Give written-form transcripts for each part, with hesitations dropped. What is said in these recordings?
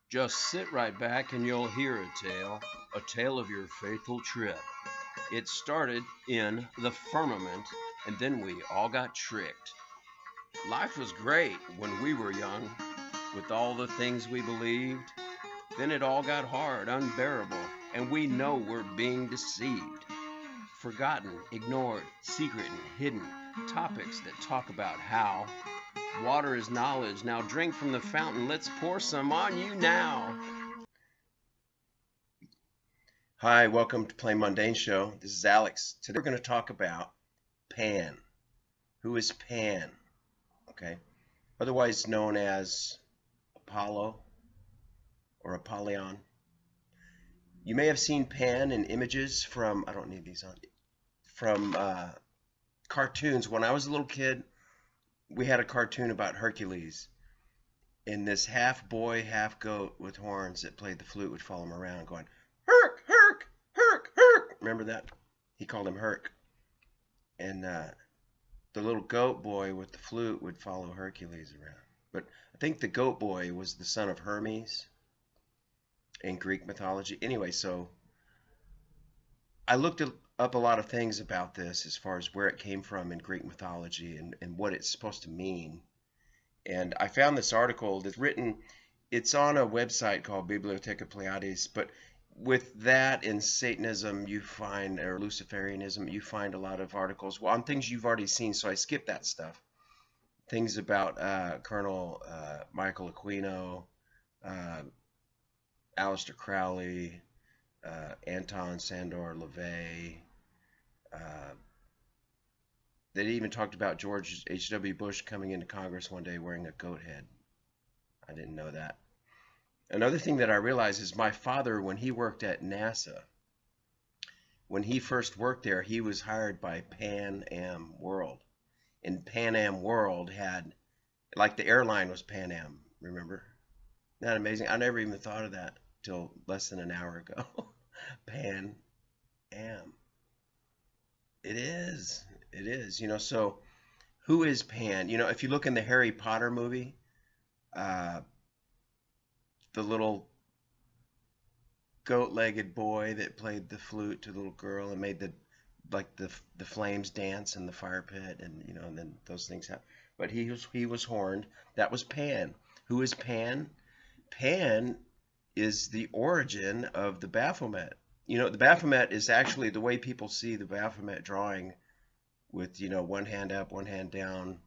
Just sit right back and you'll hear a tale of your faithful trip. It started in the firmament, and then we all got tricked. Life was great when we were young, with all the things we believed. Then it all got hard, unbearable, and we know we're being deceived. Forgotten, ignored, secret, and hidden. Topics that talk about how water is knowledge. Now drink from the fountain. Let's pour some on you now. Hi, welcome to Plain Mundane Show. This is Alex. Today we're going to talk about Pan. Who is Pan? Okay. Otherwise known as Apollo or Apollyon. You may have seen Pan in images from, I don't need these on, from cartoons. When I was a little kid, we had a cartoon about Hercules. And this half boy, half goat with horns that played the flute would follow him around going, Herc, Herc, Herc, Herc. Remember that? He called him Herc. And the little goat boy with the flute would follow Hercules around. But I think the goat boy was the son of Hermes in Greek mythology. Anyway, so I looked up a lot of things about this as far as where it came from in Greek mythology and what it's supposed to mean. And I found this article that's written, it's on a website called Bibliotheca Pleiades, but with that and Satanism you find, or Luciferianism, you find a lot of articles on things you've already seen, so I skipped that stuff. Things about Colonel Michael Aquino, Aleister Crowley, Anton Sandor LaVey. They even talked about George H.W. Bush coming into Congress one day wearing a goat head. I didn't know that. Another thing that I realized is my father, when he worked at NASA, when he first worked there, he was hired by Pan Am World. And Pan Am World had, like the airline was Pan Am, remember? Isn't that amazing? I never even thought of that till less than an hour ago. Pan Am. It is. It is. So who is Pan? If you look in the Harry Potter movie, the little goat-legged boy that played the flute to the little girl and made the flames dance in the fire pit, and and then those things happen. But he was horned. That was Pan. Who is Pan? Pan is the origin of the Baphomet. The Baphomet is actually the way people see the Baphomet drawing with, one hand up, one hand down,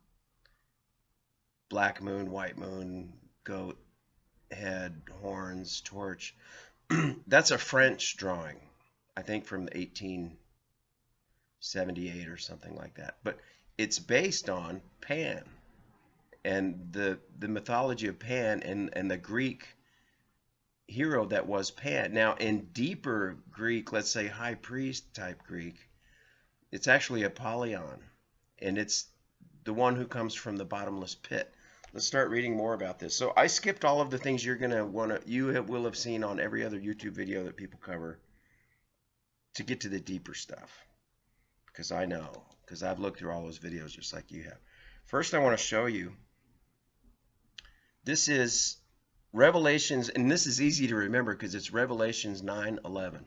black moon, white moon, goat head, horns, torch. That's a French drawing, I think from 1878 or something like that. But it's based on Pan and the mythology of Pan and the Greek hero that was Pan. Now, in deeper Greek, let's say high priest type Greek, it's actually Apollyon, and it's the one who comes from the bottomless pit. Let's start reading more about this. So I skipped all of the things you will have seen on every other YouTube video that people cover to get to the deeper stuff, because I know, because I've looked through all those videos just like you have. First, I want to show you, this is Revelations, and this is easy to remember because it's Revelations 9:11.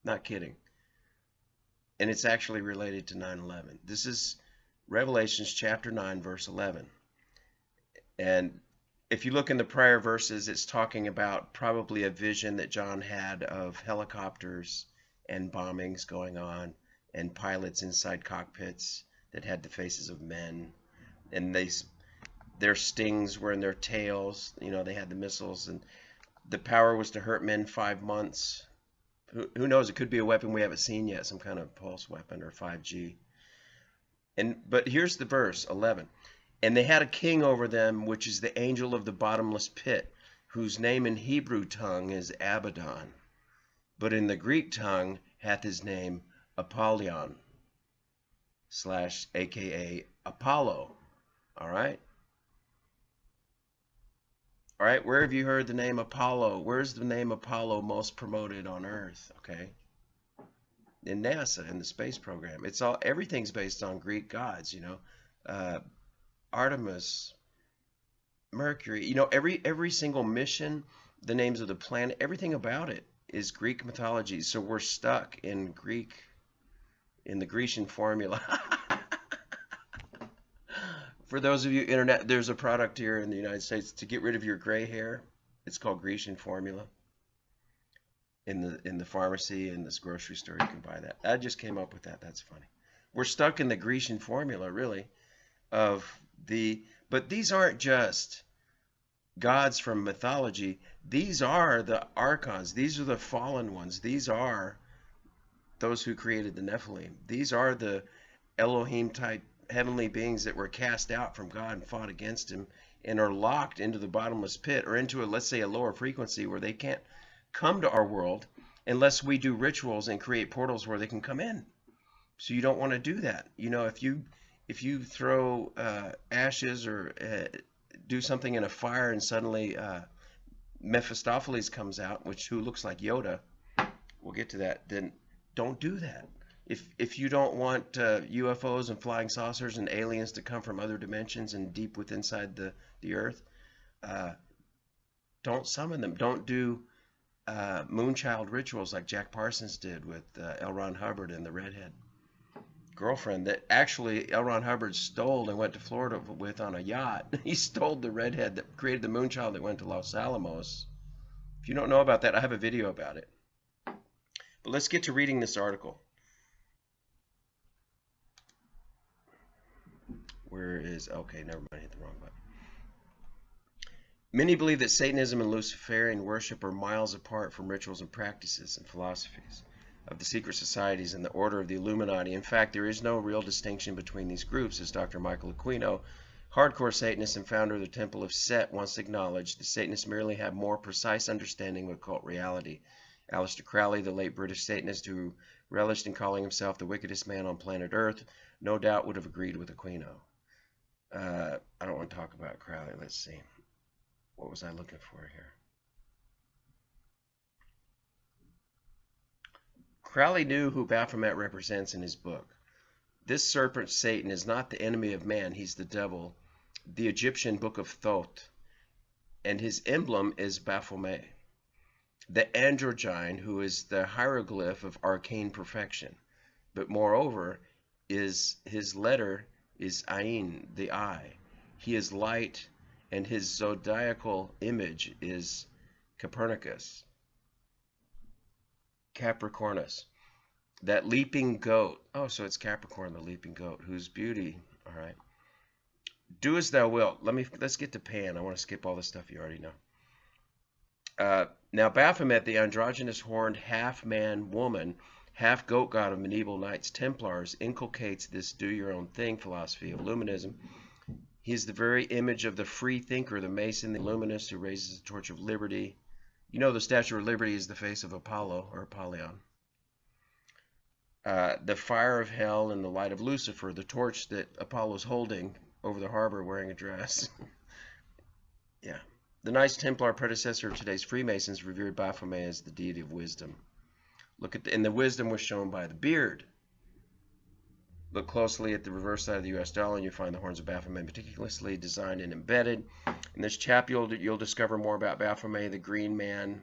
Not kidding. And it's actually related to 9/11. This is Revelations chapter 9, verse 11. And if you look in the prior verses, it's talking about probably a vision that John had of helicopters and bombings going on and pilots inside cockpits that had the faces of men. And their stings were in their tails. They had the missiles, and the power was to hurt men 5 months. Who knows? It could be a weapon we haven't seen yet, some kind of pulse weapon or 5G. But here's the verse 11. And they had a king over them, which is the angel of the bottomless pit, whose name in Hebrew tongue is Abaddon, but in the Greek tongue hath his name Apollyon / aka Apollo. All right? All right, where have you heard the name Apollo? Where's the name Apollo most promoted on Earth? Okay, in NASA, in the space program. Everything's based on Greek gods. Artemis, Mercury. Every single mission the names of the planet, everything about it is Greek mythology. So we're stuck in the Grecian formula. For those of you internet, there's a product here in the United States to get rid of your gray hair. It's called Grecian formula. In the pharmacy, in this grocery store, you can buy that. I just came up with that. That's funny. We're stuck in the Grecian formula, really, but these aren't just gods from mythology. These are the archons. These are the fallen ones. These are those who created the Nephilim. These are the Elohim type heavenly beings that were cast out from God and fought against him and are locked into the bottomless pit, or into let's say a lower frequency where they can't come to our world unless we do rituals and create portals where they can come in. So you don't want to do that. If you throw ashes or do something in a fire and suddenly Mephistopheles comes out, who looks like Yoda, we'll get to that, then don't do that. If you don't want UFOs and flying saucers and aliens to come from other dimensions and deep within inside the earth, don't summon them. Don't do moonchild rituals like Jack Parsons did with L. Ron Hubbard and the redhead girlfriend that actually L. Ron Hubbard stole and went to Florida with on a yacht. He stole the redhead that created the moonchild that went to Los Alamos. If you don't know about that, I have a video about it. But let's get to reading this article. Okay, never mind, I hit the wrong button. Many believe that Satanism and Luciferian worship are miles apart from rituals and practices and philosophies of the secret societies and the order of the Illuminati. In fact, there is no real distinction between these groups, as Dr. Michael Aquino, hardcore Satanist and founder of the Temple of Set, once acknowledged. The Satanists merely have more precise understanding of occult reality. Aleister Crowley, the late British Satanist who relished in calling himself the wickedest man on planet Earth, no doubt would have agreed with Aquino. I don't want to talk about Crowley. Let's see. What was I looking for here? Crowley knew who Baphomet represents in his book. This serpent Satan is not the enemy of man. He's the devil, the Egyptian book of Thoth, and his emblem is Baphomet, the androgyne, who is the hieroglyph of arcane perfection. But moreover, his letter is Ain, the eye. He is light, and his zodiacal image is Capricornus, that leaping goat. Oh, so it's Capricorn, the leaping goat, whose beauty. All right. Do as thou wilt. Let's get to Pan. I want to skip all the stuff you already know. Now Baphomet, the androgynous horned half-man woman, half-goat god of medieval Knights Templars, inculcates this do-your-own-thing philosophy of Luminism. He is the very image of the free thinker, the Mason, the Illuminist, who raises the torch of liberty. You know the Statue of Liberty is the face of Apollo, or Apollyon. The fire of hell and the light of Lucifer, the torch that Apollo's holding over the harbor wearing a dress. Yeah. The Knights Templar, predecessor of today's Freemasons, revered Baphomet as the deity of wisdom. And the wisdom was shown by the beard. Look closely at the reverse side of the US dollar and you find the horns of Baphomet meticulously designed and embedded. In this chapter, you'll discover more about Baphomet, the Green Man.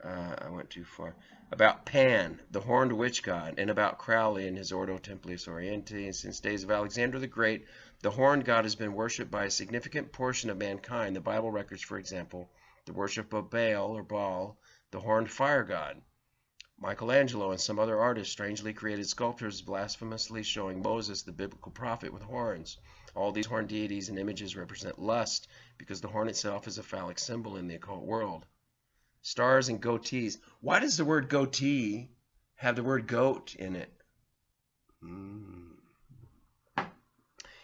I went too far. About Pan, the horned witch god, and about Crowley and his Ordo Templius Orientis. Since days of Alexander the Great, the horned god has been worshipped by a significant portion of mankind. The Bible records, for example, the worship of Baal, the horned fire god. Michelangelo and some other artists strangely created sculptures blasphemously showing Moses, the biblical prophet, with horns. All these horned deities and images represent lust because the horn itself is a phallic symbol in the occult world. Stars and goatees. Why does the word goatee have the word goat in it?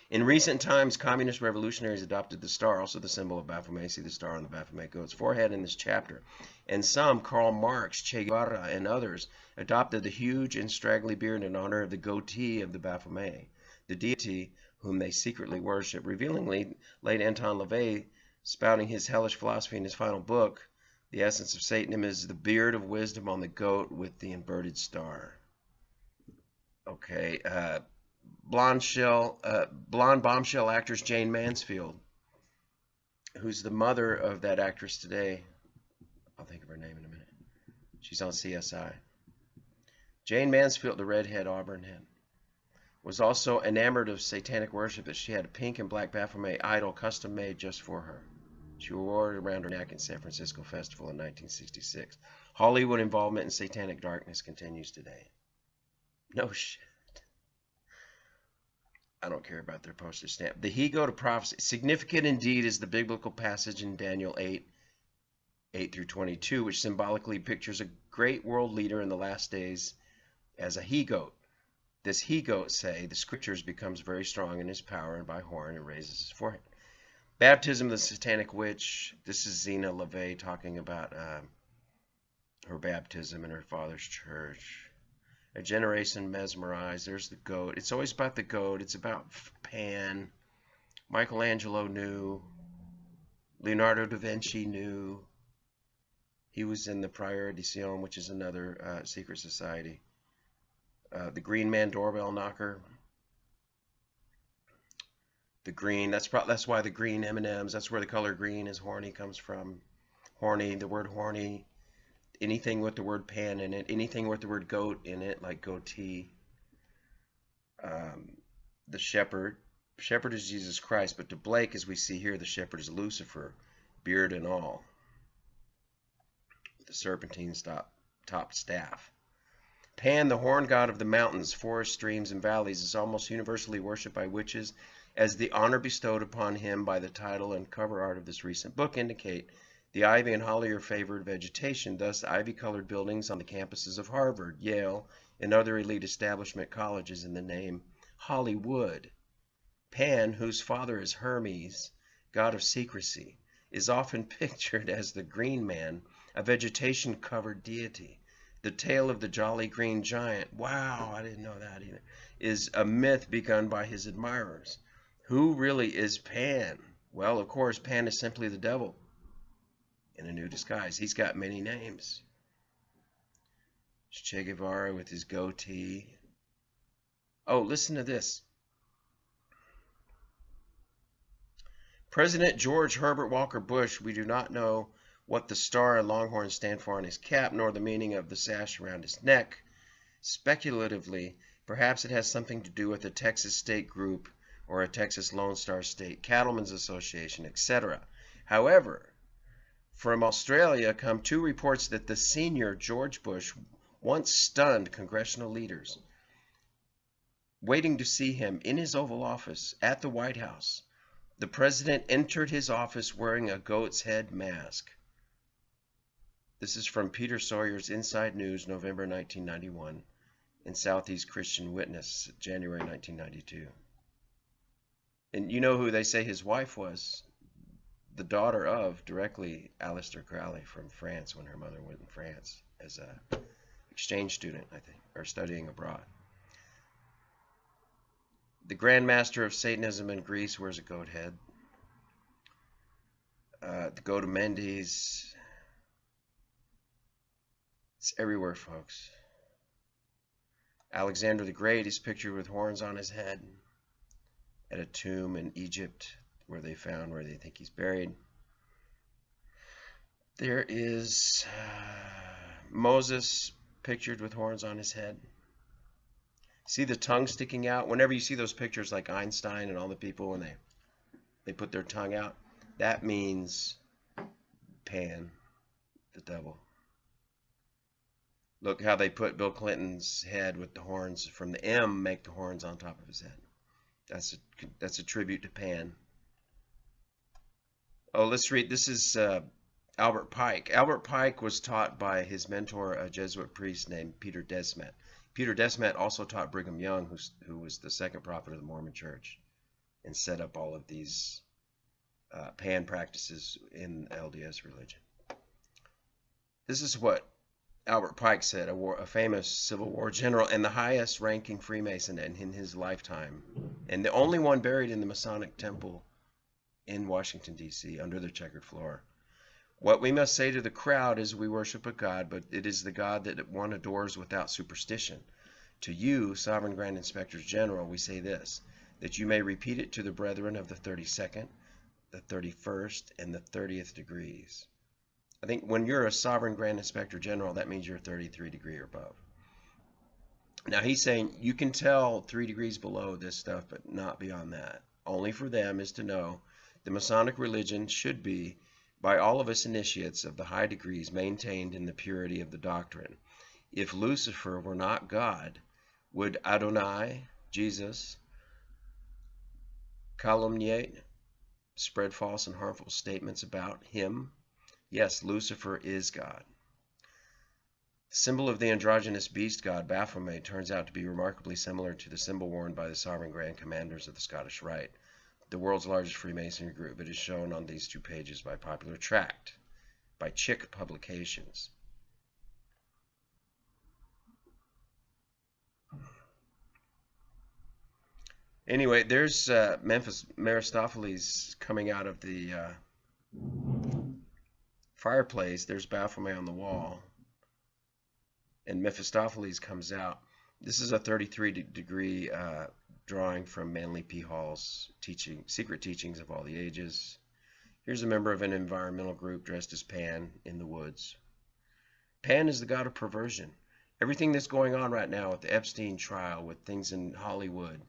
In recent times, communist revolutionaries adopted the star, also the symbol of Baphomet. See the star on the Baphomet goat's forehead in this chapter. And some, Karl Marx, Che Guevara, and others, adopted the huge and straggly beard in honor of the goatee of the Baphomet, the deity whom they secretly worship. Revealingly, late Anton LaVey, spouting his hellish philosophy in his final book, The Essence of Satanism, is the beard of wisdom on the goat with the inverted star. Okay, blonde bombshell actress Jane Mansfield, who's the mother of that actress today, I'll think of her name in a minute. She's on CSI. Jane Mansfield, the redhead, auburn-head, was so enamored of satanic worship that she had a pink and black Baphomet idol custom made just for her. She wore it around her neck in San Francisco Festival in 1966. Hollywood involvement in satanic darkness continues today. No shit. I don't care about their postage stamp. The he-goat of prophecy. Significant indeed is the biblical passage in Daniel 8 through 22, which symbolically pictures a great world leader in the last days as a he-goat. This he-goat, say, the scriptures, becomes very strong in his power and by horn and raises his forehead. Baptism of the satanic witch. This is Zena LaVey talking about her baptism in her father's church. A generation mesmerized. There's the goat. It's always about the goat. It's about Pan. Michelangelo knew. Leonardo da Vinci knew. He was in the Prioridicion, which is another secret society. The Green Man doorbell knocker. The green. That's why the green M&Ms. That's where the color green is horny comes from. Horny. The word horny. Anything with the word pan in it, anything with the word goat in it, like goatee. The shepherd. Shepherd is Jesus Christ, but to Blake, as we see here, the shepherd is Lucifer, beard and all, with the serpentine topped staff. Pan, the horn god of the mountains, forests, streams, and valleys, is almost universally worshipped by witches, as the honor bestowed upon him by the title and cover art of this recent book indicate. The ivy and holly are favored vegetation. Thus, the ivy-colored buildings on the campuses of Harvard, Yale, and other elite establishment colleges in the name Hollywood. Pan, whose father is Hermes, god of secrecy, is often pictured as the Green Man, a vegetation-covered deity. The tale of the Jolly Green Giant, wow, I didn't know that either, is a myth begun by his admirers. Who really is Pan? Well, of course, Pan is simply the devil in a new disguise. He's got many names. Che Guevara with his goatee. Oh, listen to this. President George Herbert Walker Bush, we do not know what the star and longhorn stand for on his cap, nor the meaning of the sash around his neck. Speculatively, perhaps it has something to do with a Texas state group or a Texas Lone Star State Cattlemen's Association, etc. However, from Australia come two reports that the senior George Bush once stunned congressional leaders waiting to see him in his Oval Office at the White House. The president entered his office wearing a goat's head mask. This is from Peter Sawyer's Inside News, November 1991, and Southeast Christian Witness, January 1992. And you know who they say his wife was? The daughter of, directly, Aleister Crowley from France, when her mother went in France as an exchange student, I think, or studying abroad. The Grand Master of Satanism in Greece wears a goat head. The goat of Mendes. It's everywhere, folks. Alexander the Great is pictured with horns on his head at a tomb in Egypt where they think he's buried. There is Moses pictured with horns on his head. See the tongue sticking out? Whenever you see those pictures like Einstein and all the people when they put their tongue out, that means Pan, the devil. Look how they put Bill Clinton's head with the horns from the M, make the horns on top of his head. That's a tribute to Pan. Oh, let's read. This is Albert Pike. Albert Pike was taught by his mentor, a Jesuit priest named Peter Desmet. Peter Desmet also taught Brigham Young, who was the second prophet of the Mormon Church, and set up all of these Pan practices in LDS religion. This is what Albert Pike said, a famous Civil War general and the highest ranking Freemason in his lifetime, and the only one buried in the Masonic Temple in Washington, D.C., under the checkered floor. What we must say to the crowd is we worship a God, but it is the God that one adores without superstition. To you, Sovereign Grand Inspectors General, we say this, that you may repeat it to the brethren of the 32nd, the 31st, and the 30th degrees. I think when you're a sovereign grand inspector general, that means you're 33 degree or above. Now he's saying you can tell 3 degrees below this stuff, but not beyond that. Only for them is to know the Masonic religion should be, by all of us initiates of the high degrees, maintained in the purity of the doctrine. If Lucifer were not God, would Adonai, Jesus, calumniate, spread false and harmful statements about him? Yes, Lucifer is God. The symbol of the androgynous beast god Baphomet turns out to be remarkably similar to the symbol worn by the sovereign grand commanders of the Scottish Rite, the world's largest Freemasonry group. It is shown on these 2 pages by popular tract by Chick Publications. Anyway, there's Memphis Mephistopheles coming out of the fireplace. There's Baphomet on the wall, and Mephistopheles comes out. This is a 33-degree drawing from Manly P. Hall's Secret Teachings of All the Ages. Here's a member of an environmental group dressed as Pan in the woods. Pan is the god of perversion. Everything that's going on right now with the Epstein trial, with things in Hollywood,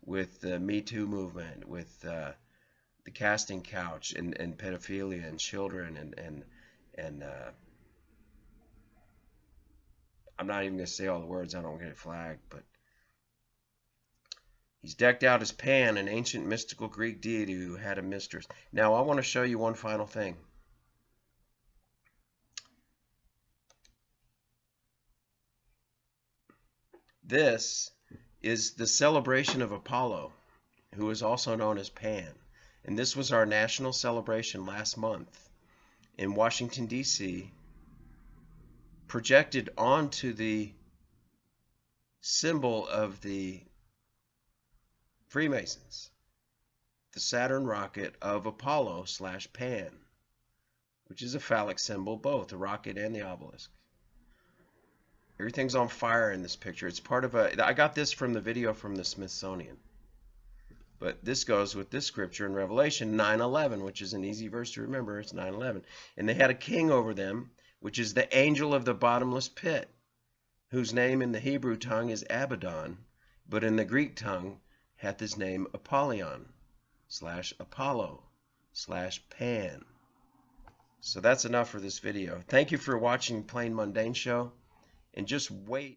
with the Me Too movement, with the casting couch and pedophilia and children and I'm not even going to say all the words, I don't get it flagged, but he's decked out as Pan, an ancient mystical Greek deity who had a mistress. Now I want to show you one final thing. This is the celebration of Apollo, who is also known as Pan. And this was our national celebration last month in Washington, D.C., projected onto the symbol of the Freemasons, the Saturn rocket of Apollo / Pan, which is a phallic symbol, both the rocket and the obelisk. Everything's on fire in this picture. It's part of I got this from the video from the Smithsonian. But this goes with this scripture in Revelation 9:11, which is an easy verse to remember. It's 9:11. And they had a king over them, which is the angel of the bottomless pit, whose name in the Hebrew tongue is Abaddon, but in the Greek tongue hath his name Apollyon / Apollo / Pan. So that's enough for this video. Thank you for watching Plain Mundane Show. And just wait.